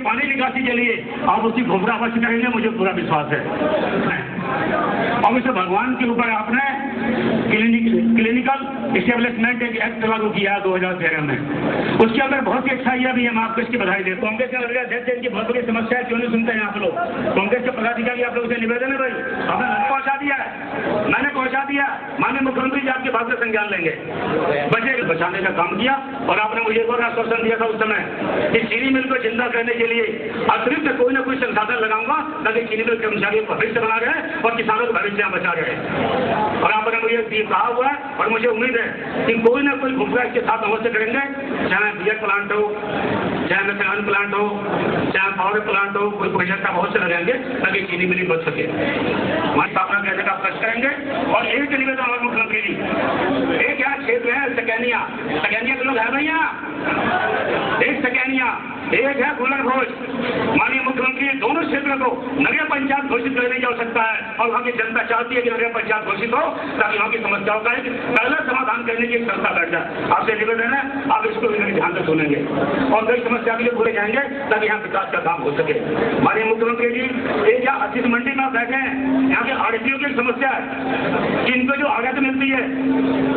पानी निकासी के लिए आप उसकी घोषणा अवश्य करेंगे, मुझे पूरा विश्वास है। और इसे भगवान के ऊपर आपने क्लिनिकल इस्टेब्लिशमेंट एक एक्ट लागू किया 2013 में, उसके अंदर बहुत ही अच्छाइयाँ भी हम आपको इसकी बधाई देते हैं। कांग्रेस के अध्यक्ष इनकी बहुत बड़ी समस्या है, क्यों नहीं सुनते हैं आप लोग? कांग्रेस के पदाधिकारी आप लोग से निवेदन है भाई, हमने पहुंचा दिया है, मैंने पहुंचा दिया, माननीय मुख्यमंत्री जी आपकी बात का संज्ञान लेंगे। बजट बचाने का काम किया और आपने मुझे एक और आश्वासन दिया था उस समय कि चीनी मिल को जिंदा करने के लिए अतिरिक्त कोई ना कोई संसाधन लगाऊंगा ताकि चीनी मिल कर्मचारियों को भविष्य बना रहे और किसानों को भविष्य बचा रहे। और आपने मुझे कहा हुआ है और मुझे उम्मीद है कि कोई ना कोई भूमिका इसके साथ अवश्य करेंगे, चाहे बियर प्लांट हो, चाहे मिथेनॉल प्लांट हो, चाहे पावर प्लांट हो, कोई प्रोजेक्ट आप अवश्य लगाएंगे ताकि चीनी मिल बच सके। हमारी स्थापना कहने का कष्ट करेंगे। और एक निवेदन और मुख्यमंत्री जी, एक यहाँ क्षेत्र है सकैनिया के लोग है भैया, एक सकैनिया, एक है गुलर घोष। माननीय मुख्यमंत्री दोनों क्षेत्रों को नगर पंचायत घोषित करने की आवश्यकता है और वहाँ की जनता चाहती है कि नगर पंचायत घोषित हो ताकि वहाँ की समस्याओं का एक पहला समाधान करने की एक संस्था बैठ जाए। आपसे निवेदन है आप इसको भी मेरे ध्यान से सुनेंगे और कई समस्या के लिए भूले जाएंगे ताकि यहाँ विकास का काम हो सके। माननीय मुख्यमंत्री जी, एक यहाँ आशीष मंडी में बैठे हैं, यहाँ के आड़तियों की समस्या है कि इनको जो आगत मिलती है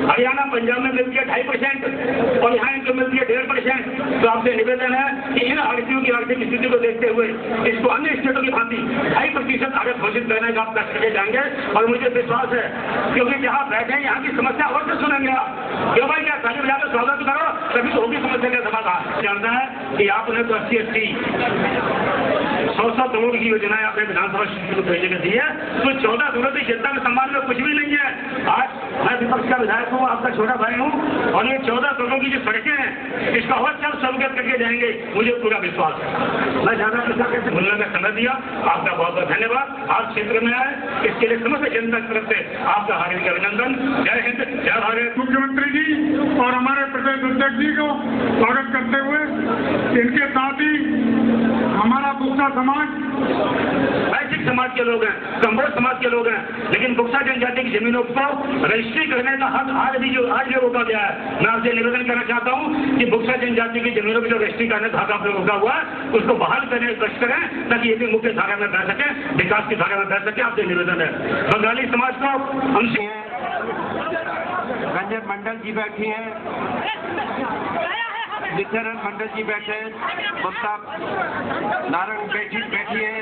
हरियाणा पंजाब में मिलती है 2.5% और यहाँ इनको मिलती है 1.5%। तो आपसे निवेदन है कि इन आड़तियों की आर्थिक स्थिति को देखते हुए इसको अन्य स्टेटों की भांति 2.5% आगत घोषित करने का आप कष्ट करके जाएंगे और मुझे विश्वास है क्योंकि जहाँ बैठे यहाँ की समस्या और से सुनेंगे आप। क्यों भाई क्या ताली बजा कर स्वागत करो तभी तो होगी समस्या का समाधान। जानता है कि आपने तो 80 100 करोड़ की योजनाएं आपने विधानसभा को भेजने के दी है, तो 14 करोड़ की जनता के सम्मान में कुछ भी नहीं है। आज मैं विपक्ष का विधायक हूँ, आपका छोटा भाई हूँ और ये 14 करोड़ की जो सड़कें हैं इसका अवश्य आप स्वागत करके जाएंगे, मुझे पूरा विश्वास है। मैं ज्यादा कैसे भूलने का समय दिया, आपका बहुत बहुत धन्यवाद। आप क्षेत्र में आए इसके लिए समस्त जनता की तरफ से आपका हार्दिक अभिनंदन। जय हिंद, जय भारत। मुख्यमंत्री जी और हमारे प्रदेश अध्यक्ष जी को स्वागत करते हुए इनके साथ ही हमारा बुक्सा समाज वैश्विक समाज के लोग हैं, कम्बोज समाज के लोग हैं, लेकिन बुक्सा जनजाति की जमीनों को रजिस्ट्री करने का हक आज भी रोका गया है। मैं आपसे निवेदन करना चाहता हूं कि बुक्सा जनजाति की जमीनों की जो रजिस्ट्री करने का हक आपने रोका हुआ है उसको बहाल करने का कष्ट करें ताकि ये भी मुख्य धारा में बह सके, विकास की धारा में बह सके। आपसे निवेदन है। बंगाली समाज को हमसे रंजन मंडल जी बैठी हैं, नित्यानंद मंडल जी बैठे, ममता नारायण बैठी है,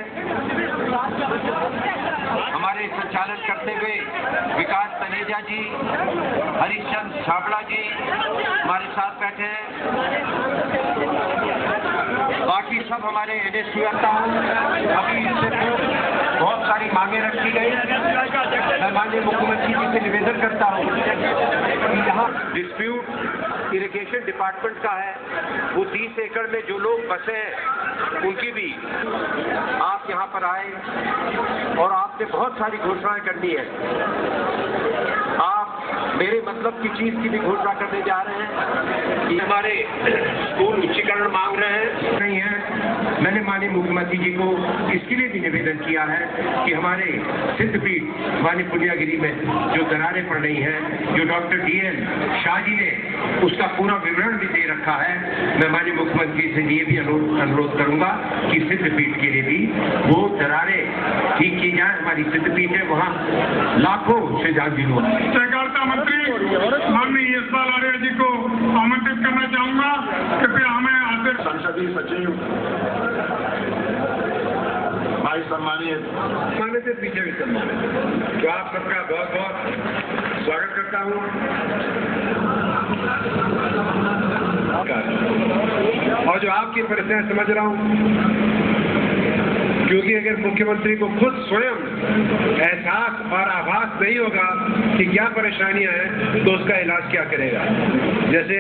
हमारे संचालन करते हुए विकास तनेजा जी, हरिश्चंद्र छाबड़ा जी हमारे साथ बैठे हैं। बाकी सब हमारे एनएसयू अभी इससे बहुत सारी मांगे रखी गई। मैं माननीय मुख्यमंत्री जी से निवेदन करता हूँ कि यहाँ डिस्प्यूट इरिगेशन डिपार्टमेंट का है, वो 30 एकड़ में जो लोग बसे हैं उनकी भी आप यहाँ पर आए और आपने बहुत सारी घोषणाएं करनी है। आप मेरे मतलब की चीज की भी घोषणा करने जा रहे हैं कि हमारे स्कूल उच्चीकरण मांग रहे हैं नहीं है। मैंने माननीय मुख्यमंत्री जी को इसके लिए भी निवेदन किया है कि हमारे सिद्धपीठ वानी पुलियागिरी में जो दरारें पड़ रही हैं, जो डॉक्टर DN शाह जी ने उसका पूरा विवरण भी दे रखा है, मैं माननीय मुख्यमंत्री से ये भी अनुरोध करूंगा कि सिद्धपीठ के लिए भी वो दरारें ठीक की जाए। हमारी सिद्धपीठ है, वहाँ लाखों श्रद्धालु हैं। सहकारिता मंत्री माननीय यशपाल आर्य जी को आमंत्रित करना चाहूंगा, कृपया हमें आते संसदीय सचिव भाई सम्मानित पीछे भी तो आप सबका बहुत बहुत स्वागत करता हूँ। और जो आपकी परेशानी समझ रहा हूँ, क्योंकि अगर मुख्यमंत्री को खुद स्वयं एहसास और आभास नहीं होगा कि क्या परेशानियां हैं तो उसका इलाज क्या करेगा। जैसे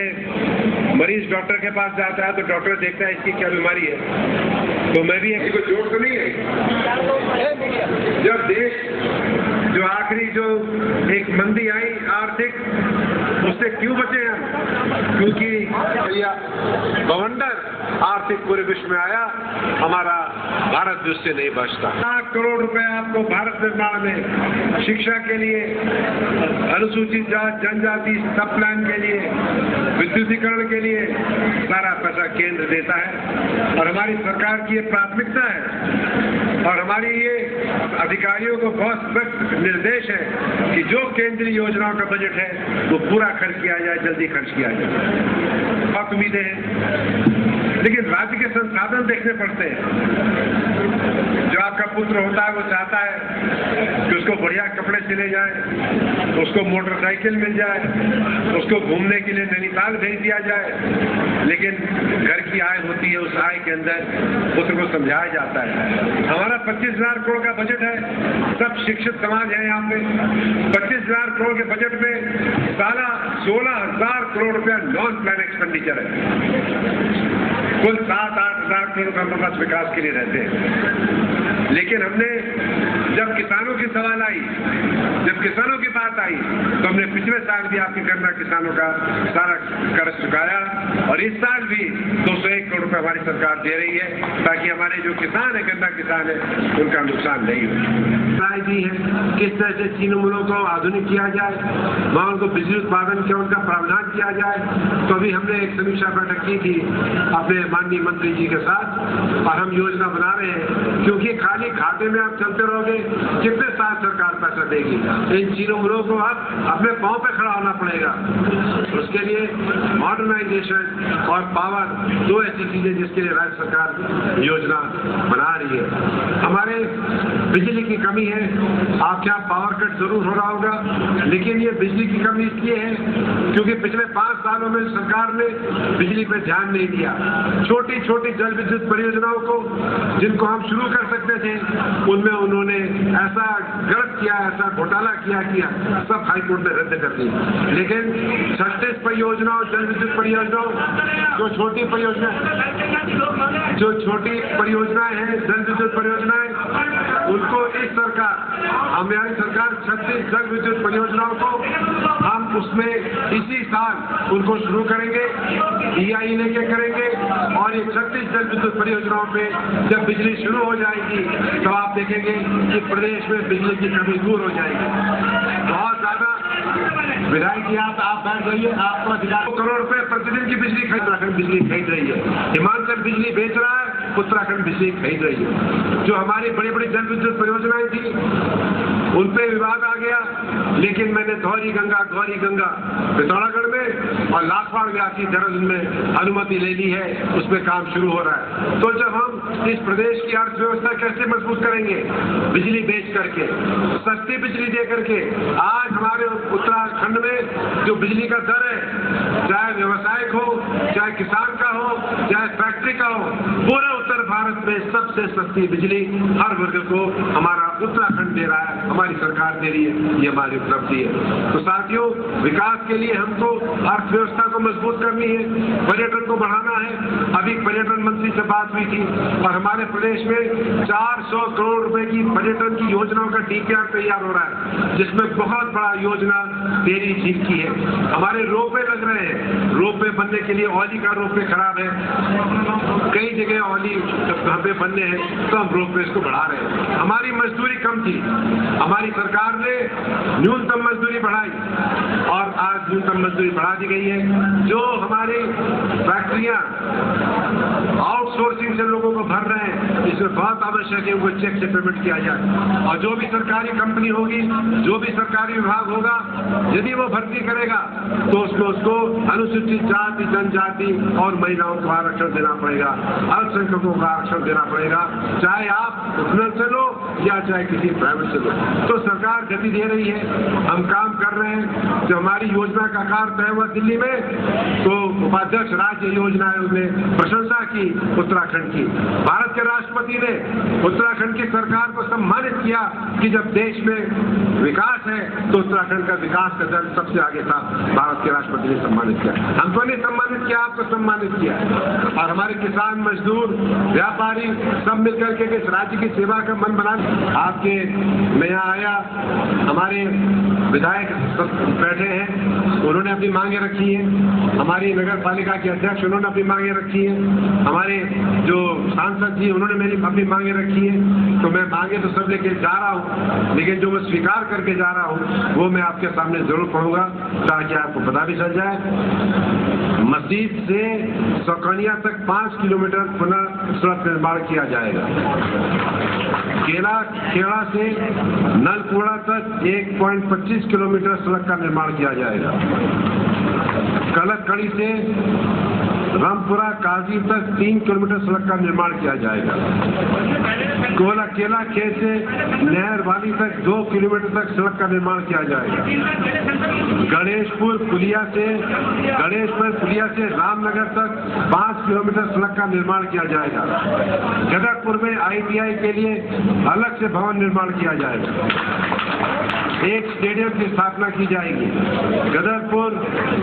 मरीज डॉक्टर के पास जाता है तो डॉक्टर देखता है इसकी क्या बीमारी है, तो मैं भी ऐसी कोई जोड़ तो नहीं है। जब देश जो आखिरी जो एक मंदी आई आर्थिक, उससे क्यों बचे हम? क्योंकि भैया बवंडर आर्थिक पूरे विश्व देश में आया, हमारा भारत भी उससे नहीं बचता। 1 करोड़ रुपए आपको भारत निर्माण में, शिक्षा के लिए, अनुसूचित जाति जनजाति सब प्लान के लिए, विद्युतीकरण के लिए सारा पैसा केंद्र देता है और हमारी सरकार की ये प्राथमिकता है और हमारी ये अधिकारियों को बहुत सख्त निर्देश है कि जो केंद्रीय योजनाओं का बजट है वो पूरा खर्च किया जाए, जल्दी खर्च किया जाए। बहुत उम्मीदें हैं, लेकिन राज्य के संसाधन देखने पड़ते हैं। जो आपका पुत्र होता है वो चाहता है कि उसको बढ़िया कपड़े सिले जाए, उसको मोटरसाइकिल मिल जाए, उसको घूमने के लिए नैनीताल भेज दिया जाए, लेकिन घर की आय होती है, उस आय के अंदर पुत्र को समझाया जाता है। हमारा 25,000 करोड़ का बजट है, सब शिक्षित समाज है यहाँ पे। 25,000 करोड़ के बजट में साला 16,000 करोड़ रुपया नॉन प्लान एक्सपेंडिचर है। कुल 7-8 हजार करोड़ का हमारे पास विकास के लिए रहते हैं। लेकिन हमने जब किसानों की सवाल आई, जब किसानों की बात आई, तो हमने पिछले साल भी आपके गन्ना किसानों का सारा कर्ज चुकाया और इस साल भी 201 करोड़ रुपए हमारी सरकार दे रही है ताकि हमारे जो किसान है, गन्ना किसान है, उनका नुकसान नहीं हो। राय दी है किस तरह से चीनी मिलों को आधुनिक किया जाए, वहाँ उनको बिजली उत्पादन के उनका प्रावधान किया जाए। तो अभी हमने एक समीक्षा बैठक की थी अपने माननीय मंत्री जी के साथ और हम योजना बना रहे हैं, क्योंकि खाली घाटे में आप चलते रहोगे कितने साल सरकार पैसा देगी। इन चीनी मिलों को अब अपने पांव पे खड़ा होना पड़ेगा। उसके लिए मॉडर्नाइजेशन और पावर, दो ऐसी चीजें जिसके लिए राज्य सरकार योजना बना रही है। हमारे बिजली की कमी है, आपके यहाँ पावर कट जरूर हो रहा होगा, लेकिन ये बिजली की कमी इसलिए है क्योंकि पिछले 5 सालों में सरकार ने बिजली पे ध्यान नहीं दिया। छोटी छोटी जल विद्युत परियोजनाओं को जिनको हम शुरू कर सकते थे, उनमें उन्होंने ऐसा गलत किया, ऐसा घोटाला किया, सब हाईकोर्ट ने रद्द कर दी। लेकिन 36 परियोजनाओं, जल विद्युत परियोजनाओं, जो छोटी परियोजनाएं हैं, जल विद्युत परियोजनाएं, उनको इस सरकार, हमारी सरकार 36 जल विद्युत परियोजनाओं को हम उसमें इसी साल उनको शुरू करेंगे, EIA लेके करेंगे और ये 36 जल विद्युत परियोजनाओं पे जब बिजली शुरू हो जाएगी तो आप देखेंगे कि प्रदेश में बिजली की कमी दूर हो जाएगी। बहुत ज्यादा विधायक जी आप बैठ जाइए, आपको अधिकार 2 करोड़ रुपए प्रतिदिन की बिजली उत्तराखंड बिजली खरीद रही है। हिमाचल बिजली बेच रहा है, उत्तराखंड बिजली खरीद रही है। जो हमारी बड़ी बड़ी जल विद्युत परियोजनाएं थी उन पे विवाद आ गया, लेकिन मैंने गौरी गंगा पिथौरागढ़ में और लाखवाड़ व्यासी देहरादून में अनुमति ले ली है, उसमें काम शुरू हो रहा है। तो जब हम इस प्रदेश की अर्थव्यवस्था कैसे मजबूत करेंगे, बिजली बेच करके, सस्ती बिजली दे करके। आज हमारे उत्तराखंड में जो बिजली का दर है, चाहे व्यवसायिक हो, चाहे किसान का हो, चाहे फैक्ट्री का हो, पूरे उत्तर भारत में सबसे सस्ती बिजली हर वर्ग को हमारा उत्तराखंड दे रहा है, हमारी सरकार दे रही है। ये हमारी उपलब्धि है। तो साथियों, विकास के लिए हमको अर्थव्यवस्था को मजबूत करनी है, पर्यटन को बढ़ाना है। अभी पर्यटन मंत्री से बात हुई थी और हमारे प्रदेश में 400 करोड़ रुपए की पर्यटन की योजनाओं का DPR तैयार हो रहा है, जिसमें बहुत बड़ा योजना टेहरी झील की है। हमारे रोपवे लग रहे हैं, रोपवे बनने के लिए औली का रोपवे खराब है, कई जगह औली पे बनने हैं, तो हम रोपवे को बढ़ा रहे हैं। हमारी मजदूरी कम थी, हमारी सरकार ने न्यूनतम मजदूरी बढ़ाई और आज न्यूनतम मजदूरी बढ़ा दी गई है। जो हमारी फैक्ट्रियां आउटसोर्सिंग से लोगों को भर रहे हैं, इसमें बहुत आवश्यक है उनको चेक से पेमेंट किया जाए। और जो भी सरकारी कंपनी होगी, जो भी सरकारी विभाग होगा, यदि वो भर्ती करेगा तो उसको अनुसूचित जाति जनजाति और महिलाओं को आरक्षण देना पड़ेगा, अल्पसंख्यकों को आरक्षण देना पड़ेगा, चाहे आप उपनल से लो या चाहे किसी प्राइवेट से लो। तो सरकार गति दे रही है, हम काम कर रहे हैं। जब हमारी योजना का कार्य तय हुआ दिल्ली में, तो उपाध्यक्ष राज्य योजना आयोग ने प्रशंसा की उत्तराखंड की। भारत के राष्ट्रपति ने उत्तराखंड की सरकार को सम्मानित किया कि जब देश में विकास है तो उत्तराखंड का विकास का दर सबसे आगे था। भारत के राष्ट्रपति ने सम्मानित किया, हमको नहीं सम्मानित किया, आपको सम्मानित किया। और हमारे किसान, मजदूर, व्यापारी सब मिलकर के इस राज्य की सेवा का मन बना आपके मैं यहाँ आया, हमारे विधायक बैठे हैं, उन्होंने अपनी मांगे रखी है, हमारी नगर पालिका के अध्यक्ष उन्होंने अपनी मांगे रखी है, हमारे जो सांसद जी उन्होंने मेरी अपनी मांगे रखी है। तो मैं मांगे तो सब लेके जा रहा हूँ, लेकिन जो मैं स्वीकार करके जा रहा हूँ वो मैं आपके सामने जरूर पढ़ूंगा ताकि आपको पता भी चल जाए। मस्जिद से सौकनिया तक 5 किलोमीटर पुनः सड़क निर्माण किया जाएगा। खेड़ा से नलकुड़ा तक 1.25 किलोमीटर सड़क का निर्माण किया जाएगा। कलकड़ी से रामपुरा काजी तक 3 किलोमीटर सड़क का निर्माण किया जाएगा। केला खेत से नहर वाली तक 2 किलोमीटर तक सड़क का निर्माण किया जाएगा। गणेशपुर पुलिया से रामनगर तक 5 किलोमीटर सड़क का निर्माण किया जाएगा। गदरपुर में ITI के लिए अलग से भवन निर्माण किया जाएगा। एक स्टेडियम की स्थापना की जाएगी। गदरपुर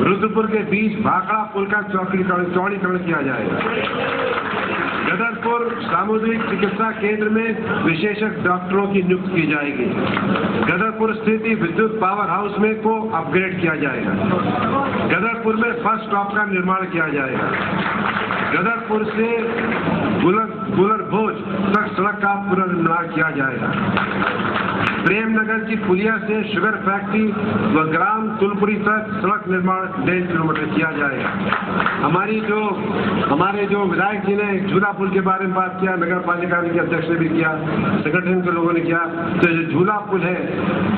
रुद्रपुर के बीच भाखड़ा पुल का चौड़ीकरण किया जाएगा। गदरपुर सामुदायिक चिकित्सा केंद्र में विशेषज्ञ डॉक्टरों की नियुक्ति की जाएगी। गदरपुर स्थित विद्युत पावर हाउस में को अपग्रेड किया जाएगा। गदरपुर में बस स्टॉप का निर्माण किया जाएगा। गदरपुर से गुलर भोज तक सड़क का पुनर्निर्माण किया जाएगा। प्रेमनगर की पुलिया से शुगर फैक्ट्री व ग्राम तुलपुरी तक सड़क निर्माण 1.5 किलोमीटर किया जाएगा। हमारे जो विधायक जी ने झूला पुल के बारे में बात किया, नगर पालिका के अध्यक्ष ने भी किया, संगठन के लोगों ने किया। तो जो झूला पुल है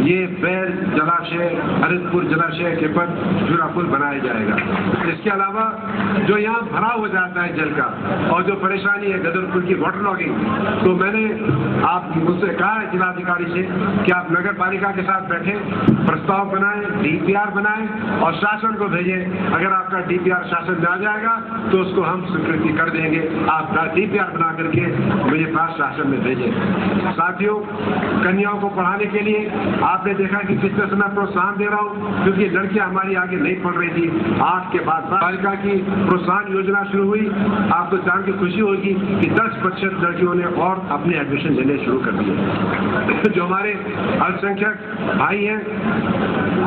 ये बैल जलाशय, हरितपुर जलाशय के पर झूला पुल बनाया जाएगा। इसके अलावा जो यहाँ भराव हो जाता है जल का और जो परेशानी है गदरपुर की वाटर लॉगिंग, तो मैंने आप मुझसे कहा है जिलाधिकारी से कि आप नगर पालिका के साथ बैठे, प्रस्ताव बनाएं, DPR बनाएं और शासन को भेजें। अगर आपका DPR शासन में आ जाएगा तो उसको हम स्वीकृति कर देंगे। आप DPR बना करके मुझे पास शासन में भेजें। साथियों, कन्याओं को पढ़ाने के लिए आपने देखा कि कितने समय प्रोत्साहन दे रहा हूँ, क्योंकि लड़कियां हमारी आगे नहीं पढ़ रही थी। 8 के बाद पालिका की प्रोत्साहन योजना शुरू हुई। आपको जान के खुशी होगी कि 10% लड़कियों ने और अपने एडमिशन लेने शुरू कर दिए। जो हमारे अल्पसंख्यक भाई हैं,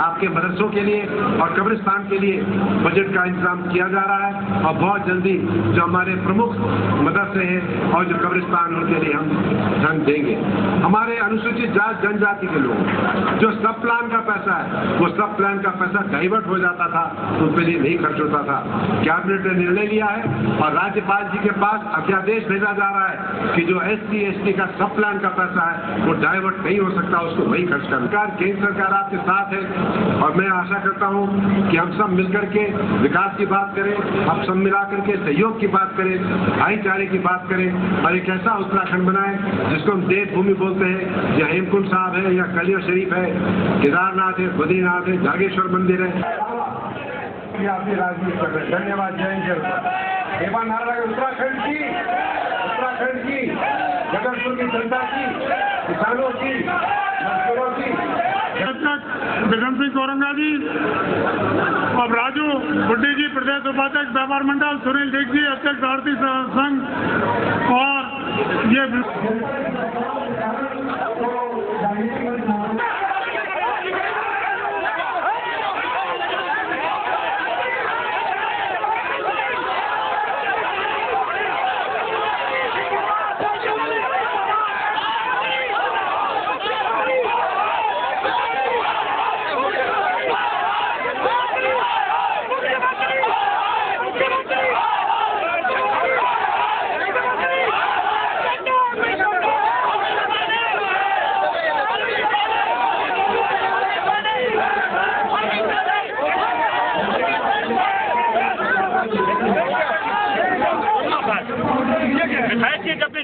आपके मदरसों के लिए और कब्रिस्तान के लिए बजट का इंतजाम किया जा रहा है और बहुत जल्दी जो हमारे प्रमुख मदरसे हैं और जो कब्रिस्तान उनके लिए हम धन देंगे। हमारे अनुसूचित जाति जनजाति के लोग जो सब प्लान का पैसा है, वो सब प्लान का पैसा डाइवर्ट हो जाता था, उनके लिए नहीं खर्च होता था। कैबिनेट ने निर्णय लिया है और राज्यपाल जी के पास अध्यादेश भेजा जा रहा है कि जो SC ST का सब प्लान का पैसा है वो डाइवर्ट नहीं हो सकता, उसको वही खर्च करना। केंद्र सरकार आपके साथ है और मैं आशा करता हूं कि हम सब मिलकर के विकास की बात करें, हम सब मिलाकर के सहयोग की बात करें, भाईचारे की बात करें और एक ऐसा उत्तराखंड बनाएं जिसको हम देवभूमि बोलते हैं। या हेमकुंड साहब है, या कलियर शरीफ है, केदारनाथ है, बद्रीनाथ है, जागेश्वर मंदिर है। आपकी राजनीति कर रहे, धन्यवाद। जय हिंद। हेमा नारा उत्तराखंड की जगतपुर की जनता की, किसानों की, मजदूरों की। बिगम सिंह कोरंगा जी और राजू बुड्ढी जी प्रदेश उपाध्यक्ष व्यापार मंडल, सुनील देख जी अध्यक्ष भारतीय संघ और ये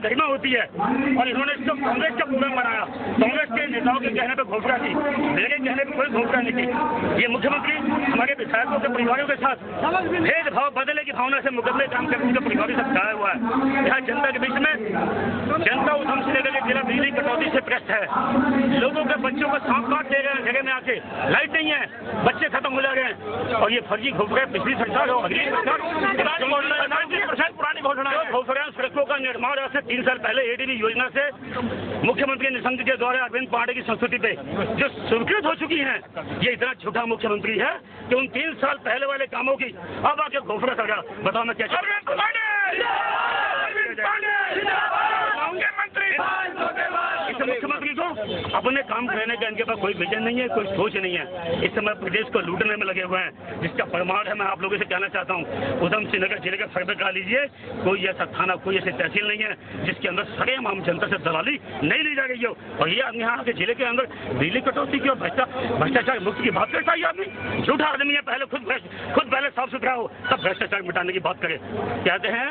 घटना होती है और इन्होंने इसको कांग्रेस का प्रोग्राम बनाया। कांग्रेस के नेताओं के कहने पर घोषणा की, मेरे कहने पर कोई घोषणा नहीं की। ये मुख्यमंत्री हमारे विधायकों के परिवारों के साथ भेदभाव बदले की भावना से मुकदमे काम करने के परिवारों से छाया हुआ है। यहाँ जनता के बीच में जनता उधम से लेकर जिला बिजली कटौती से क्षतिग्रस्त है। लोगों के बच्चों को सांप काट दे रहे हैं जगह में आके, लाइट नहीं है, बच्चे खत्म हो जा रहे हैं। और ये फर्जी घोषणा पिछली सरकार हो, अगली सरकार पुरानी घोषणा घोषणा सड़कों का निर्माण आज से 3 साल पहले एडीबी योजना से मुख्यमंत्री निशंक के द्वारा अरविंद पांडे की संस्तुति पे जो स्वीकृत हो चुकी हैं, ये इतना झूठा मुख्यमंत्री है कि उन 3 साल पहले वाले कामों की अब आके घोषणा कर रहा। बताओ मैं क्या इस मुख्यमंत्री को अपने काम करने का इनके पास कोई विजन नहीं है, कोई सोच नहीं है। इस समय प्रदेश को लूटने में लगे हुए हैं, जिसका प्रमाण है मैं आप लोगों से कहना चाहता हूँ। उधम सिंह नगर जिले का सर्वे करा लीजिए, कोई ऐसा थाना, कोई ऐसी तहसील नहीं है जिसके अंदर सरेआम आम जनता से दलाली नहीं ली जा रही हो। और ये आदमी यहाँ के जिले के अंदर बिजली कटौती की और भ्रष्टाचार मुक्ति की बात करता है। आदमी झूठा आदमी है, पहले खुद पहले साफ सुथरा हो तब भ्रष्टाचार मिटाने की बात करे। कहते हैं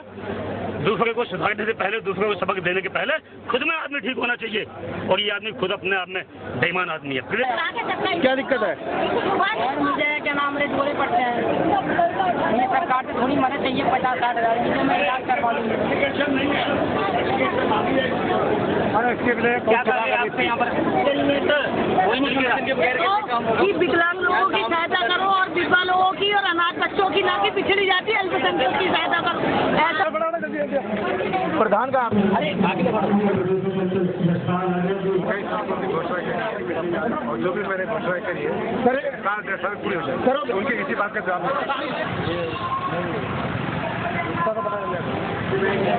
दूसरे को सुधारने से पहले, दूसरे को सबक देने के पहले खुद में आदमी ठीक होना चाहिए। और ये आदमी खुद अपने आप में बेईमान आदमी है। क्या दिक्कत है? मुझे क्या नाम रेट बोले पड़ते हैं, ये सरकार से थोड़ी मदद चाहिए 50-60 हज़ार की, जो मैं इलाज करवा लूँगी। क्या करें आपसे यहाँ पर कोई नहीं कि विकलांग लोगों की सहायता करो और विधवा लोगों की और अनाथ बच्चों की, ना कि पिछड़ी जाति अल्पसंख्यक की सहायता करो। ऐसा प्रधान का और जो भी मैंने घोषणा करी है सर पूरी हो जाए, उनकी किसी बात का जवाब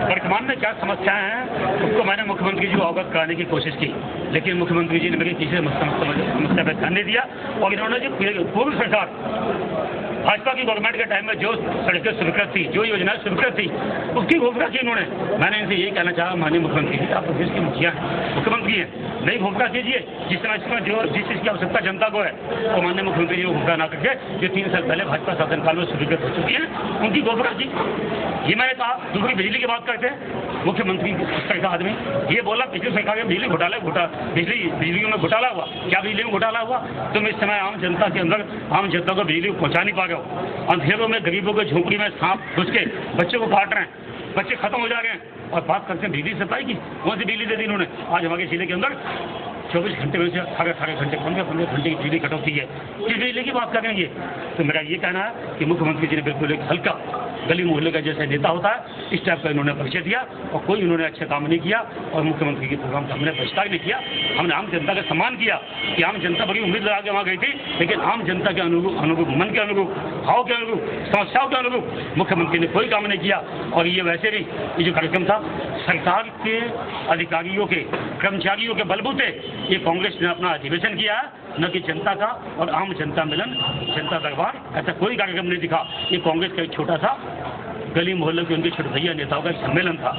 वर्तमान में क्या समस्याएं हैं उसको मैंने मुख्यमंत्री जी को अवगत कराने की कोशिश की, लेकिन मुख्यमंत्री जी ने मेरी किसी समस्या पर ध्यान नहीं दिया। और इन्होंने जो पूर्व सरकार भाजपा की गवर्नमेंट के टाइम में जो सड़कें स्वीकृत थी, जो योजनाएं स्वीकृत थी, उसकी घोषणा की इन्होंने। मैंने इनसे यही कहना चाहा, माननीय मुख्यमंत्री जी, आप प्रदेश के मुखिया हैं, मुख्यमंत्री हैं, नई घोषणा कीजिए जिस समय जो जिस चीज़ की आवश्यकता जनता को है, तो माननीय मुख्यमंत्री जी को घोषणा ना करके जो 3 साल पहले भाजपा शासनकाल में स्वीकृत हो चुकी है उनकी घोषणा की। ये मैंने कहा। दूसरी बिजली की बात करते हैं, मुख्यमंत्री का आदमी ये बोला पिछली सरकार में बिजली में घोटाला हुआ। क्या बिजली में घोटाला हुआ? तुम इस समय आम जनता के अंदर आम जनता को बिजली पहुंचा नहीं पा रहे हो। अंधेरों में गरीबों के झोंपड़ी में सांप घुस के बच्चों को काट रहे हैं, बच्चे खत्म हो जा रहे हैं। और बात करते हैं बिजली सप्लाई की, कौन सी बिजली दे दी इन्होंने? आज हमारे जिले के अंदर 24 घंटे में से 18 घंटे 15 घंटे की बिजली कटौती है। किस बिजली की बात करेंगे? तो मेरा ये कहना है कि मुख्यमंत्री जी ने बिल्कुल एक हल्का गली मोहल्ले का जैसे नेता होता है इस टाइप का इन्होंने परिचय दिया और कोई इन्होंने अच्छे काम नहीं किया। और मुख्यमंत्री के प्रोग्राम का हमने बहिष्कार नहीं किया। हमने आम जनता का सम्मान किया कि आम जनता बड़ी उम्मीद लगा के वहाँ गई थी, लेकिन आम जनता के अनुरूप मन के अनुरूप, भाव के अनुरूप, समस्याओं के अनुरूप मुख्यमंत्री ने कोई काम नहीं किया। और ये वैसे भी ये जो कार्यक्रम था सरकार के अधिकारियों के, कर्मचारियों के बलबूते ये कांग्रेस ने अपना अधिवेशन किया है, न कि जनता का और आम जनता मिलन, जनता दरबार, ऐसा कोई कार्यक्रम नहीं दिखा। ये कांग्रेस का एक छोटा सा गली मोहल्ले के उनके छोटे भैया नेताओं का एक सम्मेलन था।